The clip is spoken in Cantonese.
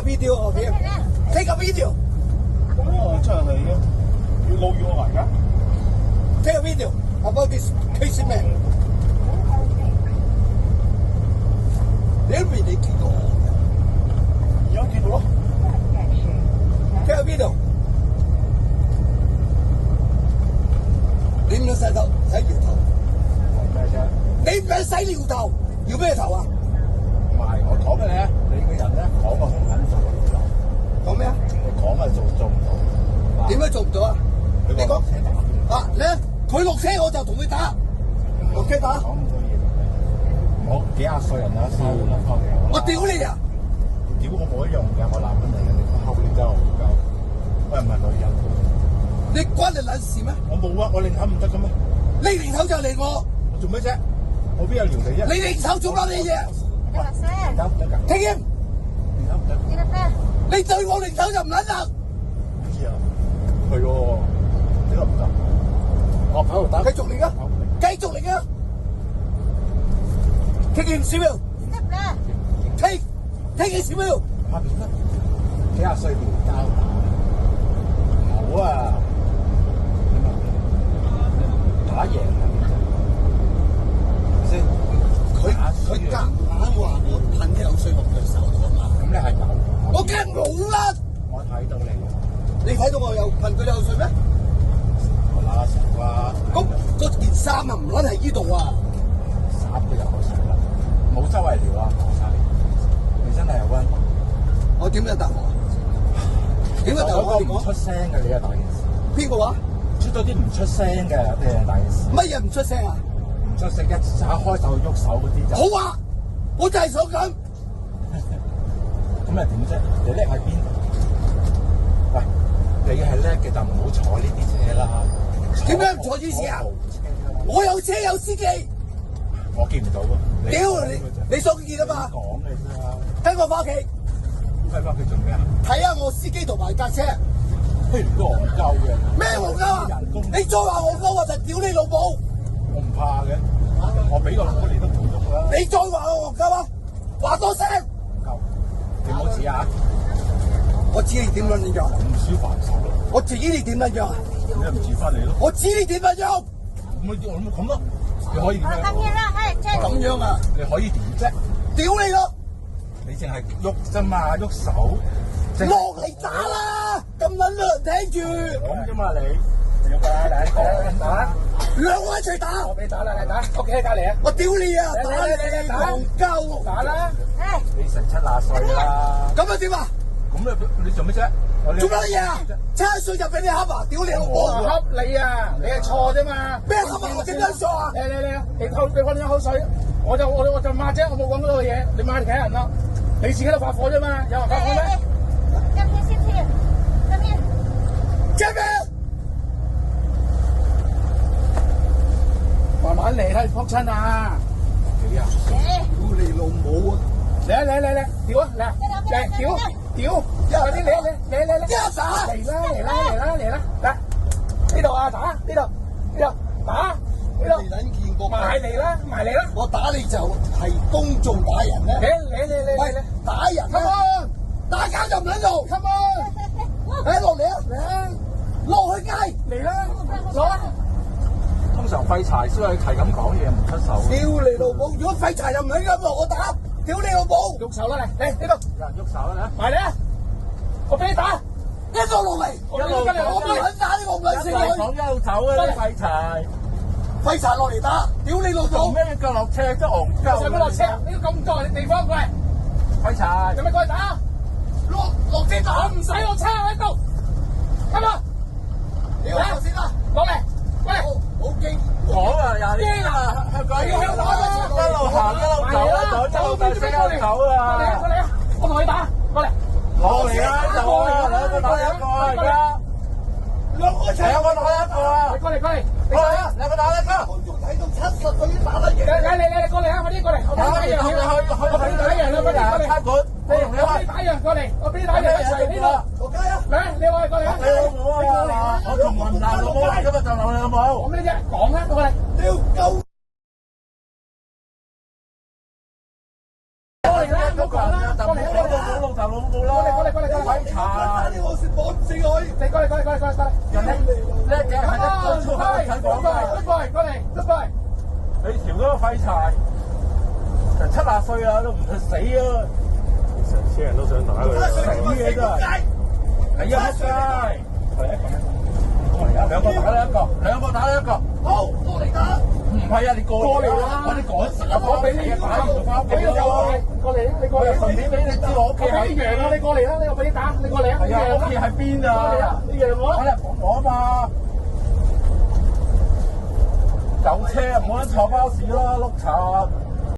video of him. Take a video. 我真係要老遠我嚟㗎。Take a video about this crazy man. 你都未見過，而家見到咯。Take a video. 你唔想洗頭，洗搖頭。咩啫？你唔想洗搖頭，搖咩頭啊？唔係，我講俾你啊，你個人咧講個兇狠做唔到。講咩啊？你講啊做唔到。點解做唔到啊？你講啊，你佢落車我就同佢打，落車打。講咁多嘢，我幾廿歲人啦，收啦收嘅。我屌你啊！屌我冇一樣嘅，我男人嚟嘅，你後面真係好鳩。我又唔係女人。你關你撚事咩？我冇啊，我擰頭唔得嘅咩？你擰頭就嚟我，我做咩啫？我邊有撩你啫？你擰頭做乜嘢？得唔得㗎？聽見？得唔得？你對我擰頭就唔撚得。係啊，係喎，點解唔得？我喺度打，繼續嚟啊！繼續嚟啊！聽見小苗？聽見小苗？下邊啦，幾廿歲撩交打，好啊！打贏啊！先，佢夾硬話我噴啲口水落佢手度啊嘛。咁你係有？我梗係冇啦！我睇到你，你睇到我有噴佢啲口水咩？我拉手啦。嗰件衫啊，唔撚係呢度啊！衫都有口水啦，冇周圍撩啊！講晒，你真係有溫度。我點樣答我？點解答我？唔出聲嘅你係大件事。邊個話？出咗啲唔出聲嘅你係大件事。乜嘢唔出聲啊？唔出聲一開手喐手嗰啲就好啊！我就係想咁。咁又點啫？你叻喺邊度？喂，你係叻嘅就唔好坐呢啲車啦。點解唔坐呢啲車啊？我有車有司機。我見唔到喎。屌你想見啊嘛？講嘅啫。跟我翻屋企。翻屋企做咩啊？睇下我司機同埋架車。譬如都戇鳩嘅。咩戇鳩啊？你再話戇鳩我就屌你老母！我唔怕嘅，我俾個老婆你都唔喐啦。你再話我戇鳩啊？話多聲。夠，你唔好指啊！我指你點撚樣？唔少煩手咯。我指你點撚樣？你唔指翻你咯。我指你點撚樣？咁咯，你可以點樣？咁樣啊？你可以點啫？屌你咯！你淨係喐啫嘛，喐手。落嚟打啦！咁撚多人聽住。咁啫嘛你喐啦，嚟打。兩個一齊打。我俾你打啦，你打。屋企喺隔離啊！我屌你啊！打你戇鳩！打啦！你成70歲啦。咁啊點啊？咁你做咩啫？做乜嘢啊？70歲就俾你恰啊！屌你老母！我恰你啊！你係錯啫嘛！咩恰啊？我點樣錯啊？你噴咗口水，我就抹啫，我冇講嗰個嘢，你抹其他人咯，你自己都發火啫嘛，有人發火咩？這邊慢慢嚟啦，仆親啊！幾啊？屌你老母啊！嚟，屌啊！嚟，屌！快啲嚟！一打嚟啦！打呢度啊！打呢度打呢度！未撚見過埋嚟啦！我打你就係公眾打人咧。嚟！打人啊！打交就唔撚做。Come on！誒落嚟啊！落去街嚟啦！攞！通常廢柴先係咁講嘢，唔出手。屌你老母！如果廢柴又唔撚咁落我打，屌你老母！喐手啦嚟呢度！有人喐手啦嚟！埋嚟啊！我俾你打！一路落嚟，我唔撚打呢個唔撚死佢。一路走啊！啲廢柴！廢柴落嚟打，屌你老母！咩腳落車都戇鳩？使乜落車？呢個咁多嘅地方過嚟，廢柴！有咩過嚟打？落車打！我唔使我車喺度，come on！你嚟先啦，落嚟，喂！好驚！講啊，驚啊！一路行一路走啊，一路大聲一路走啊！過嚟啊！我同你打，過嚟！落嚟啊！就啊，兩個打一個啊，而家兩個一齊，兩個打一個啊！過嚟，過嚟啊！兩個打一個。我仲睇到70歲先打得贏。你過嚟啊！快啲過嚟！我打人，去打人啦！快啲過嚟！差館，你同你打人過嚟，我俾你打人一齊呢度。我加油！嚟，你過嚟過嚟啊！你老母啊！我從雲南老母嚟，今日就鬧你老母。講咩啫？講啦，過嚟。屌鳩！過嚟啦，唔好講啦，過嚟，老豆老母啦。你調嗰個廢柴，就70歲啦，都唔去死啊！成車人都想打佢。死嘢真係，係啊，仆街！兩個打你一個，兩個打你一個。好，過嚟打。唔係啊，你過嚟啦！我哋趕時啊，我俾你打完就翻屋企咯。過嚟啦，你過嚟。順便俾你知我屋企喺贏啊！你過嚟啦，我俾你打，你過嚟啊！係啊，屋企喺邊啊？你贏我啦！我啊嘛，有車唔好坐巴士啦，碌柒。